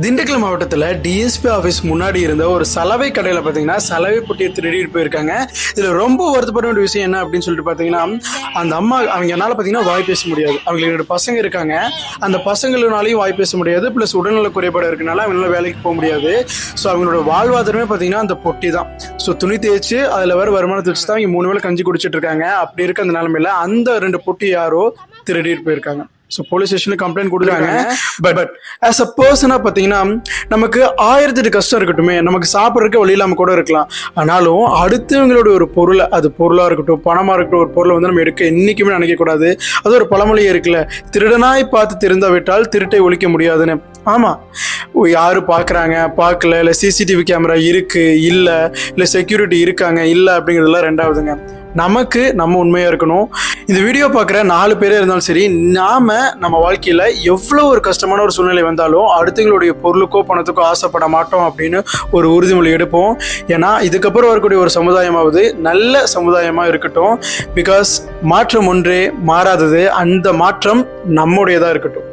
திண்டுக்கல் மாவட்டத்தில் DSP office முன்னாடி இருந்த ஒரு சலவை கடையில் பார்த்தீங்கன்னா சலவை பொட்டியை திருடிட்டு போயிருக்காங்க. இதில் ரொம்ப வருத்தப்பட வேண்டிய விஷயம் என்ன அப்படின்னு சொல்லிட்டு பார்த்தீங்கன்னா, அந்த அம்மா அவங்கனால பார்த்தீங்கன்னா வாய் பேச முடியாது. அவங்களுக்கு 2 பசங்க இருக்காங்க. அந்த பசங்களாலையும் வாய் பேச முடியாது. ப்ளஸ் உடல்நல குறைபாடு இருக்கனால அவங்களால வேலைக்கு போக முடியாது. ஸோ அவங்களோட வாழ்வாதாரமே பார்த்தீங்கன்னா அந்த பொட்டி தான். ஸோ துணி தேய்ச்சி அதில் வேறு வருமானத்தை வச்சு தான் அவங்க 3 வேளை கஞ்சி குடிச்சிட்டு இருக்காங்க. அப்படி இருக்க அந்த நிலைமையில அந்த 2 பொட்டி யாரோ திருடிட்டு போயிருக்காங்க. ஸோ போலீஸ் ஸ்டேஷனில் கம்ப்ளைண்ட் கொடுக்குறாங்க. பட் ஆஸ் அ பர்சனாக பார்த்தீங்கன்னா நமக்கு 1008 கஷ்டம் இருக்கட்டுமே, நமக்கு சாப்பிட்றதுக்கு வழி இல்லாமல் கூட இருக்கலாம். ஆனாலும் அடுத்தவங்களோட ஒரு பொருளை, அது பொருளாக இருக்கட்டும் பணமாக இருக்கட்டும், ஒரு பொருளை வந்து நம்ம எடுக்க என்றைக்குமே நினைக்கக்கூடாது. அது ஒரு பழமொழியே இருக்குல்ல, திருடனாய் பார்த்து திருந்தா விட்டால் திருட்டை ஒழிக்க முடியாதுன்னு. ஆமாம், யார் பார்க்குறாங்க பார்க்கல, இல்லை சிசிடிவி கேமரா இருக்குது இல்லை, இல்லை செக்யூரிட்டி இருக்காங்க இல்லை அப்படிங்கிறதுலாம் ரெண்டாவதுங்க. நமக்கு நம்ம உண்மையாக இருக்கணும். இந்த வீடியோ பார்க்குற 4 பேரே இருந்தாலும் சரி, நாம் நம்ம வாழ்க்கையில் எவ்வளோ ஒரு கஷ்டமான ஒரு சூழ்நிலை வந்தாலும் அடுத்தவங்களுடைய பொருளுக்கோ பணத்துக்கோ ஆசைப்பட மாட்டோம் அப்படின்னு ஒரு உறுதிமொழி எடுப்போம். ஏன்னா இதுக்கப்புறம் வரக்கூடிய ஒரு சமுதாயமாவது நல்ல சமுதாயமாக இருக்கட்டும். பிகாஸ் மாற்றம் ஒன்றே மாறாதது, அந்த மாற்றம் நம்முடையதாக இருக்கட்டும்.